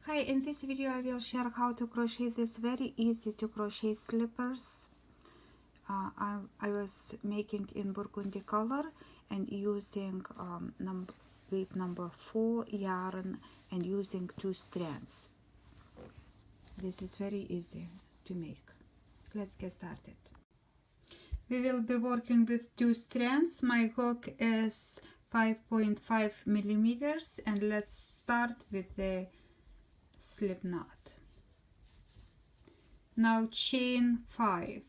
Hi, in this video I will share how to crochet this very easy to crochet slippers. I was making in burgundy color and using weight number 4 yarn and using 2 strands. This is very easy to make. Let's get started. We will be working with 2 strands. My hook is 5.5 millimeters, and let's start with the slip knot. Now chain 5,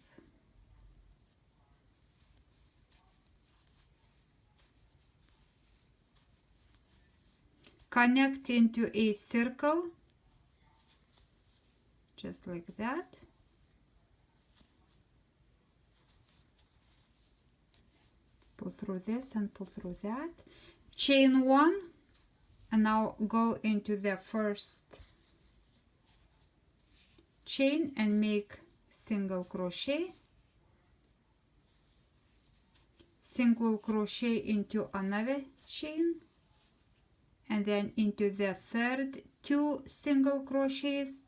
connect into a circle just like that, pull through this and pull through that, chain 1, and now go into the first chain and make single crochet, single crochet into another chain, and then into the third 2 single crochets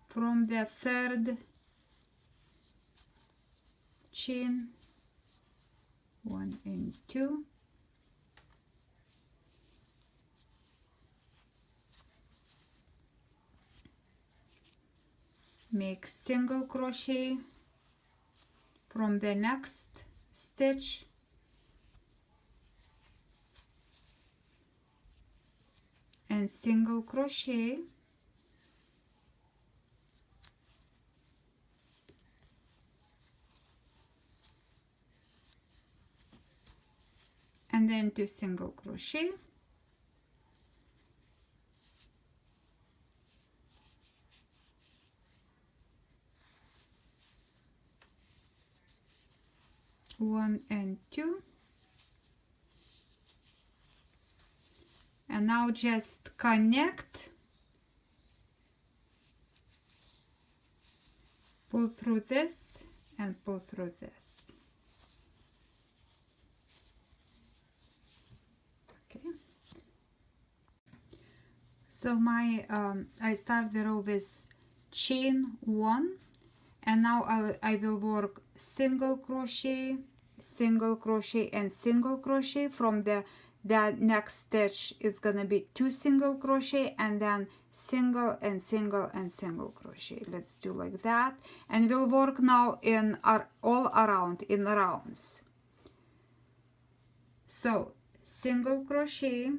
from the third chain, 1 and 2, make single crochet from the next stitch, and single crochet, and then 2 single crochet, one and 2, and now just connect, pull through this and pull through this. Okay, so my I start the row with chain 1, and now I will work single crochet, single crochet, and single crochet. From the next stitch is gonna be 2 single crochet, and then single and single and single crochet. Let's do like that, and we'll work now in all around in rounds. So single crochet,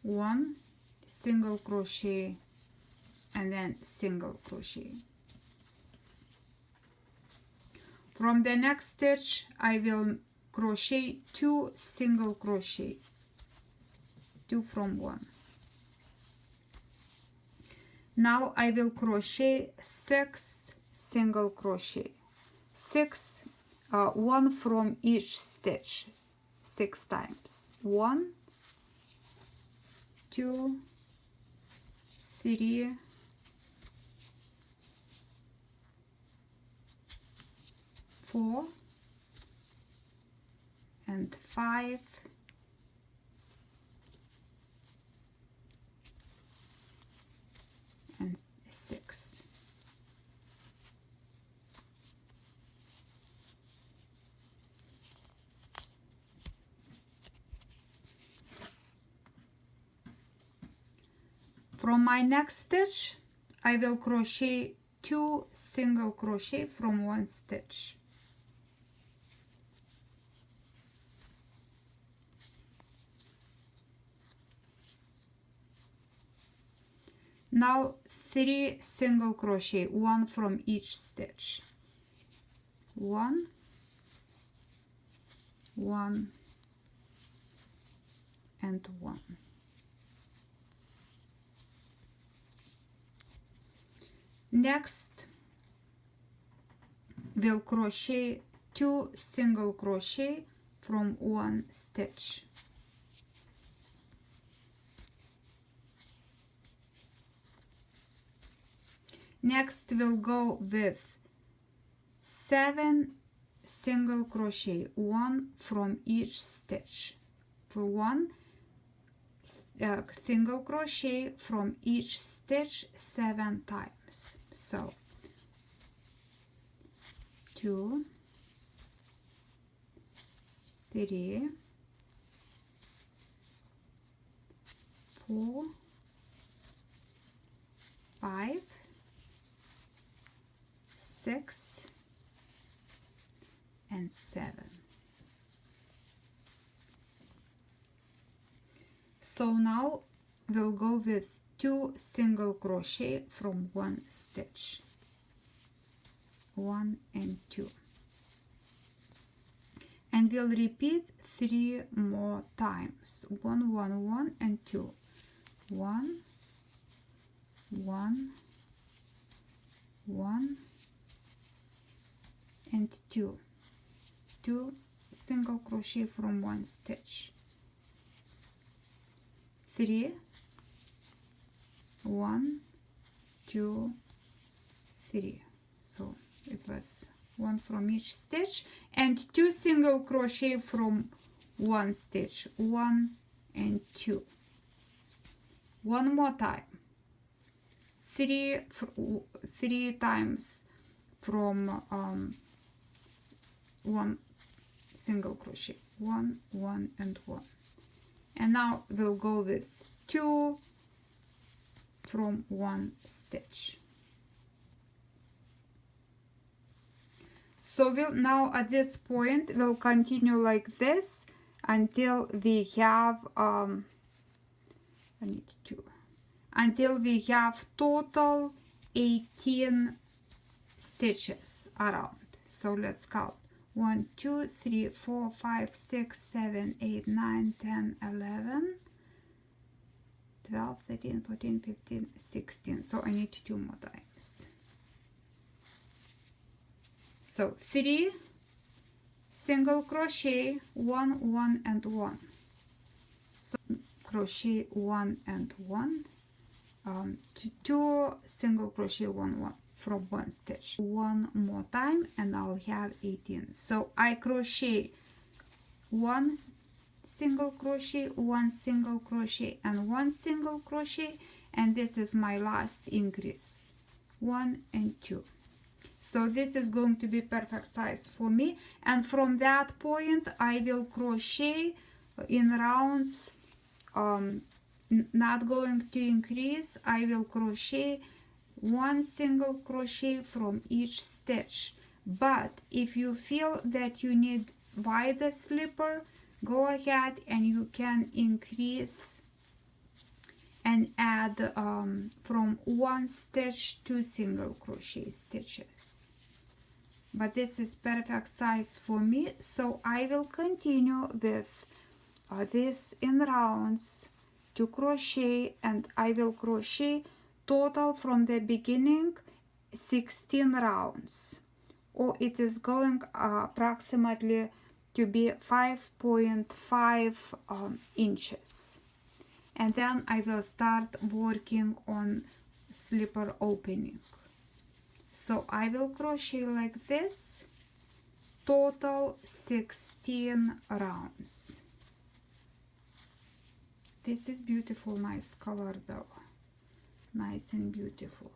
1 single crochet, and then single crochet. From the next stitch I will crochet 2 single crochet, 2 from 1. Now I will crochet 6 single crochet, 6 1 from each stitch, 6 times, 1 2 3 4 and 5 and 6. From my next stitch I will crochet 2 single crochet from 1 stitch. Now 3 single crochet, 1 from each stitch, 1 1 and 1. Next we'll crochet 2 single crochet from 1 stitch. Next we'll go with 7 single crochet, 1 from each stitch. For 1 single crochet from each stitch 7 times. So 2, 3, 4, 5, 6, and 7. So now we'll go with 2 single crochet from 1 stitch. 1 and 2. And we'll repeat 3 more times. 1, 1, 1, and 2. 1, 1, 1, and 2. 2 single crochet from 1 stitch. 3, 1, 2, 3. So it was 1 from each stitch, and 2 single crochet from 1 stitch. 1 and 2. One more time. 3 times from 1 single crochet. 1, 1, and 1. And now we'll go with 2 from 1 stitch. So we'll now at this point we'll continue like this until we have until we have total 18 stitches around. So let's count. 1, 2, 3, 4, 5, 6, 7, 8, 9, 10, 11, 12, 13, 14, 15, 16. So I need 2 more times. So 3 single crochet, 1, 1, and 1. So crochet 1 and 1. 2 single crochet, 1, 1 from 1 stitch. 1 more time and I'll have 18. So I crochet 1 single crochet, 1 single crochet, and 1 single crochet, and this is my last increase. 1 and 2. So this is going to be perfect size for me, and from that point I will crochet in rounds, not going to increase. I will crochet 1 single crochet from each stitch. But if you feel that you need wider slipper, go ahead and you can increase and add from 1 stitch 2 single crochet stitches. But this is perfect size for me, so I will continue with this in rounds to crochet, and I will crochet total from the beginning 16 rounds, or it is going approximately to be 5.5 inches. And then I will start working on slipper opening. So I will crochet like this, total 16 rounds. This is beautiful, nice color though, nice and beautiful.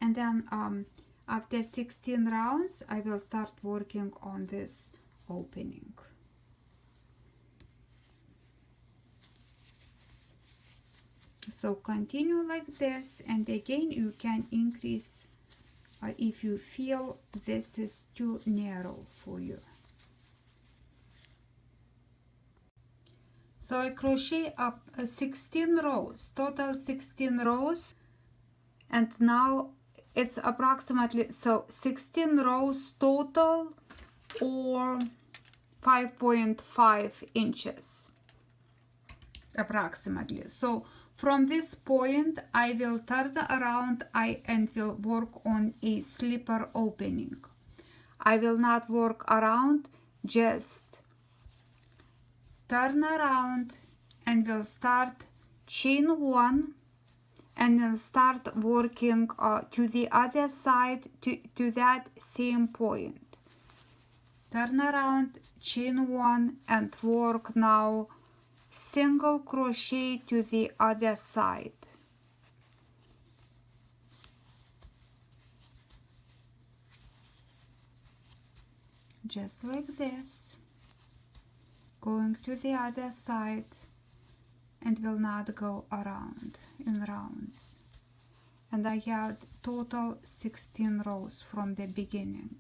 And then after 16 rounds I will start working on this opening. So continue like this, and again you can increase if you feel this is too narrow for you. So I crochet up 16 rows, total 16 rows, and now it's approximately, so 16 rows total, or 5.5 inches approximately. So from this point I will turn around and will work on a slipper opening. I will not work around, just turn around and will start chain 1 and then start working to the other side to that same point. Turn around, chain 1, and work now single crochet to the other side. Just like this, going to the other side, and will not go around in rounds. And I had total 16 rows from the beginning.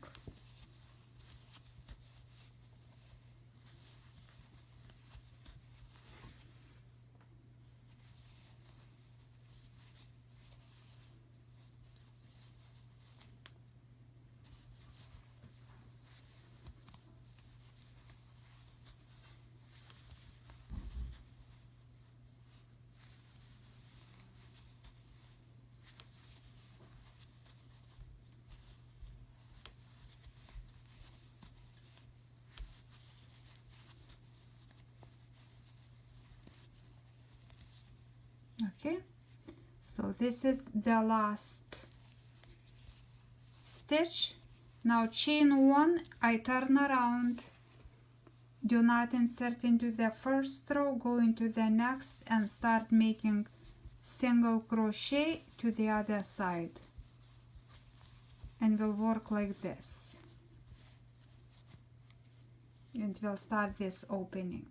Okay, so this is the last stitch. Now chain one, I turn around, do not insert into the first row, go into the next and start making single crochet to the other side, and will work like this, and we'll start this opening.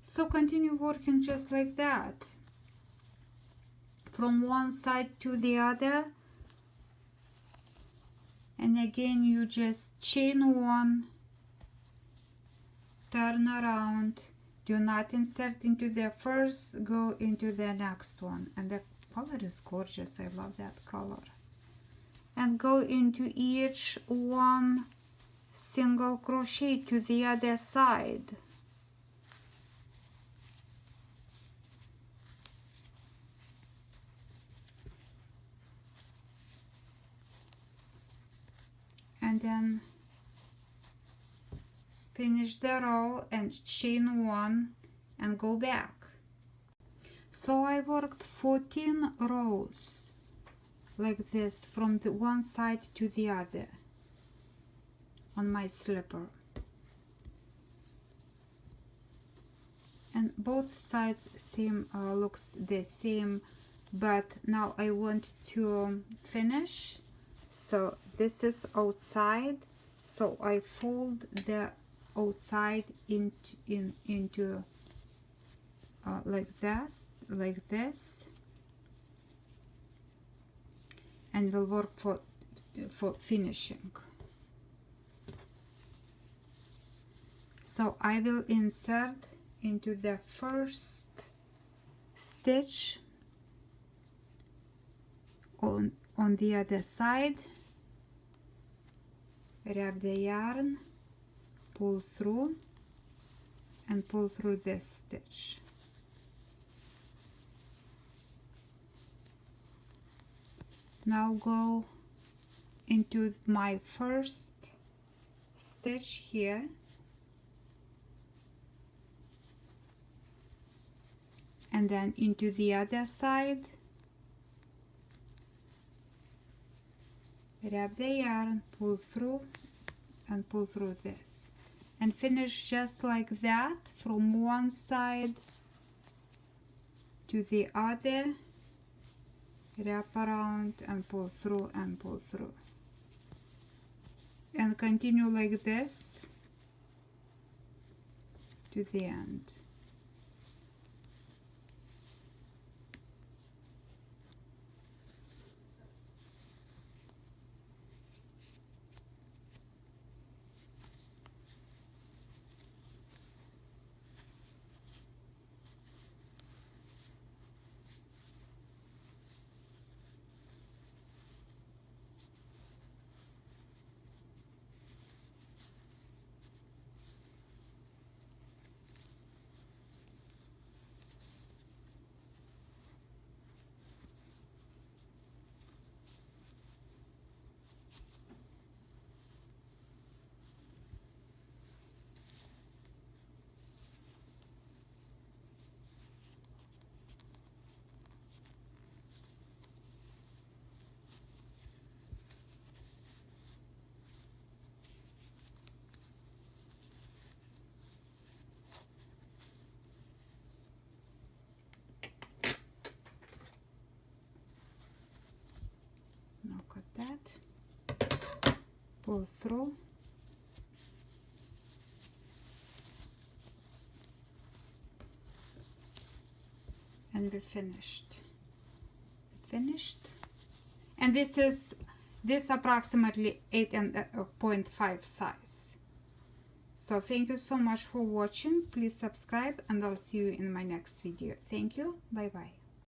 So continue working just like that from one side to the other, and again you just chain one, turn around, do not insert into the first, go into the next one. And the color is gorgeous, I love that color. And go into each one single crochet to the other side. And then finish the row and chain one and go back. So I worked 14 rows like this from the one side to the other on my slipper, and both sides seem looks the same, but now I want to finish. So this is outside, so I fold the outside into like this, and will work for finishing. So I will insert into the first stitch on the other side, wrap the yarn, pull through, and pull through this stitch. Now go into my first stitch here, and then into the other side, wrap the yarn, pull through, and pull through this, and finish just like that from one side to the other, wrap around and pull through and pull through, and continue like this to the end. pull through, and we finished. And this approximately 8.5 size. So thank you so much for watching. Please subscribe, and I'll see you in my next video. Thank you. Bye bye.